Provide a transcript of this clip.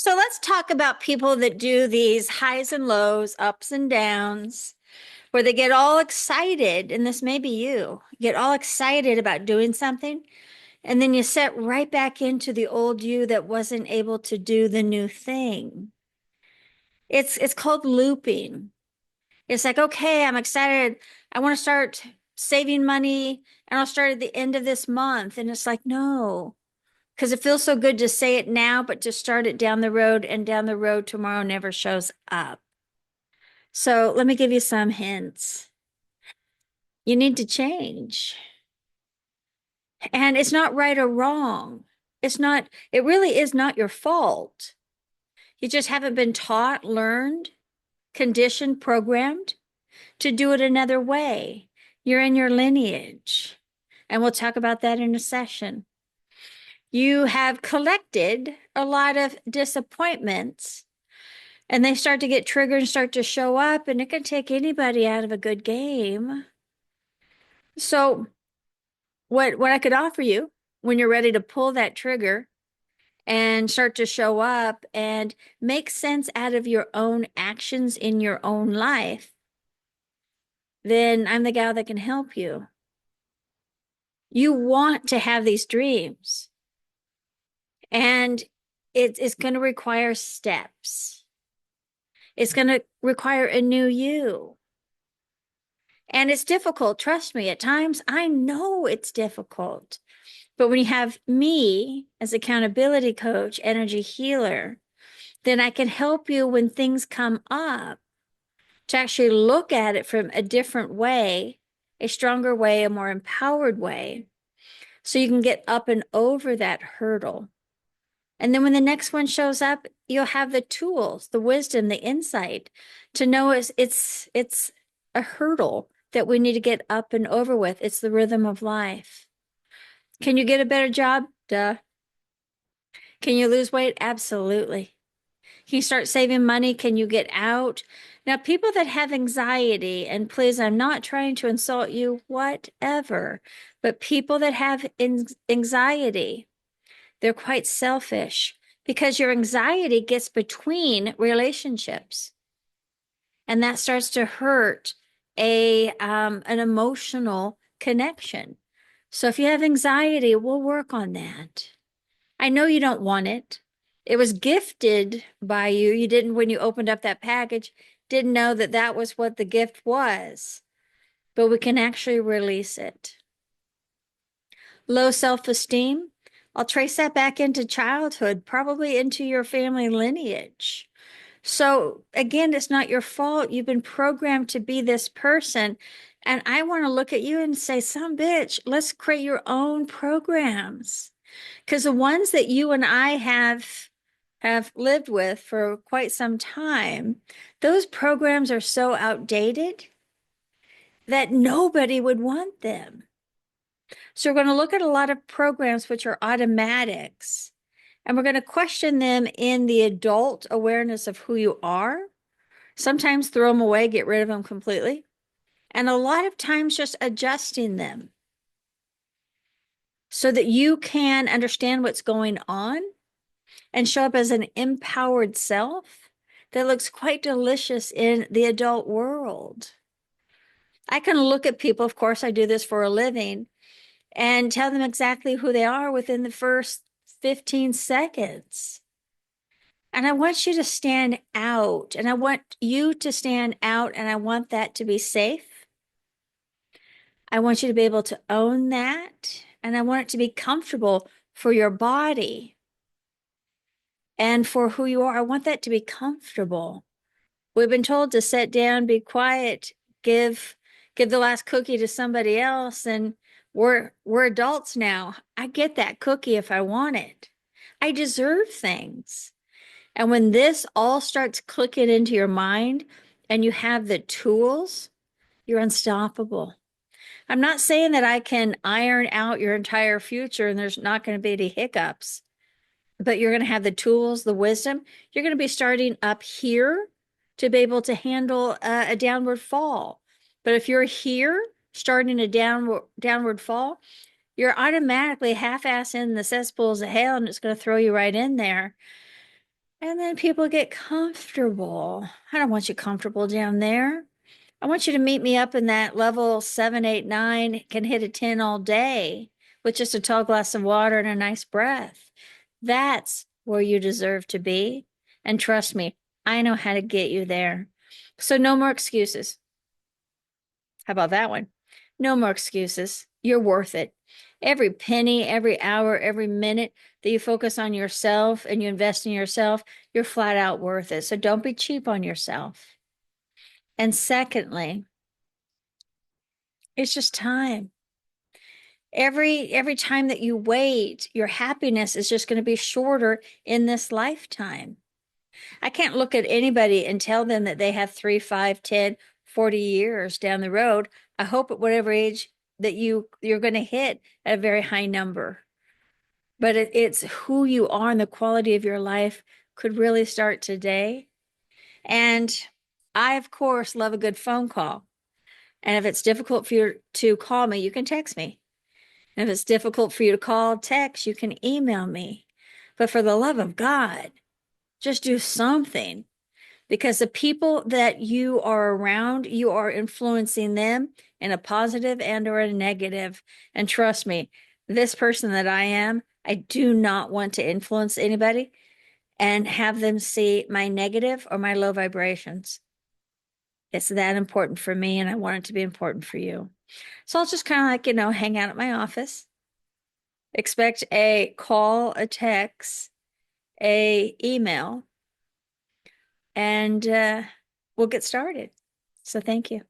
So let's talk about people that do these highs and lows, ups and downs, where they get all excited, and this may be you, get all excited about doing something, and then you set right back into the old you that wasn't able to do the new thing. It's called looping. It's like, okay, I'm excited. I want to start saving money, and I'll start at the end of this month. And it's like, no, because it feels so good to say it now, but to start it down the road, and down the road tomorrow never shows up. So let me give you some hints. You need to change. And it's not right or wrong. It really is not your fault. You just haven't been taught, learned, conditioned, programmed to do it another way. You're in your lineage. And we'll talk about that in a session. You have collected a lot of disappointments, and they start to get triggered and start to show up, and it can take anybody out of a good game. So what I could offer you when you're ready to pull that trigger and start to show up and make sense out of your own actions in your own life, then I'm the gal that can help you. You want to have these dreams, and it's going to require steps. It's going to require a new you. And it's difficult. Trust me, at times I know it's difficult. But when you have me as accountability coach, energy healer, then I can help you when things come up to actually look at it from a different way, a stronger way, a more empowered way, so you can get up and over that hurdle. And then when the next one shows up, you'll have the tools, the wisdom, the insight to know it's a hurdle that we need to get up and over with. It's the rhythm of life. Can you get a better job? Duh. Can you lose weight? Absolutely. Can you start saving money? Can you get out? Now, people that have anxiety, and please, I'm not trying to insult you, whatever, but people that have anxiety, they're quite selfish because your anxiety gets between relationships, and that starts to hurt an emotional connection. So if you have anxiety, we'll work on that. I know you don't want it. It was gifted by you. You didn't, when you opened up that package, didn't know that that was what the gift was, but we can actually release it. Low self-esteem, I'll trace that back into childhood, probably into your family lineage. So again, it's not your fault. You've been programmed to be this person. And I want to look at you and say, some bitch, let's create your own programs. Because the ones that you and I have lived with for quite some time, those programs are so outdated that nobody would want them. So we're going to look at a lot of programs which are automatics, and we're going to question them in the adult awareness of who you are. Sometimes throw them away, get rid of them completely. And a lot of times just adjusting them so that you can understand what's going on and show up as an empowered self that looks quite delicious in the adult world. I can look at people, of course, I do this for a living, and tell them exactly who they are within the first 15 seconds. And I want you to stand out, and I want you to stand out, and I want that to be safe. I want you to be able to own that, and I want it to be comfortable for your body and for who you are. I want that to be comfortable. We've been told to sit down, be quiet, give the last cookie to somebody else, and we're adults now. I get that cookie if I want it. I deserve things. And when this all starts clicking into your mind and you have the tools, you're unstoppable. I'm not saying that I can iron out your entire future and there's not going to be any hiccups, but you're going to have the tools, the wisdom. You're going to be starting up here to be able to handle a downward fall. But if you're here starting a downward fall, you're automatically half-ass in the cesspools of hell, and it's going to throw you right in there. And then people get comfortable. I don't want you comfortable down there. I want you to meet me up in that level 7, 8, 9, can hit a 10 all day with just a tall glass of water and a nice breath. That's where you deserve to be. And trust me, I know how to get you there. So no more excuses. How about that one? No more excuses. You're worth it. Every penny, every hour, every minute that you focus on yourself and you invest in yourself, you're flat out worth it. So don't be cheap on yourself. And secondly, it's just time. Every time that you wait, your happiness is just going to be shorter in this lifetime. I can't look at anybody and tell them that they have 3, 5, 10, 40 years down the road. I hope at whatever age that you're going to hit a very high number. But it's who you are and the quality of your life could really start today. And I, of course, love a good phone call. And if it's difficult for you to call me, you can text me. And if it's difficult for you to call, text, you can email me. But for the love of God, just do something, because the people that you are around, you are influencing them in a positive and or a negative. And trust me, this person that I am, I do not want to influence anybody and have them see my negative or my low vibrations. It's that important for me, and I want it to be important for you. So I'll just kind of like, hang out at my office, expect a call, a text, a email, and we'll get started. So thank you.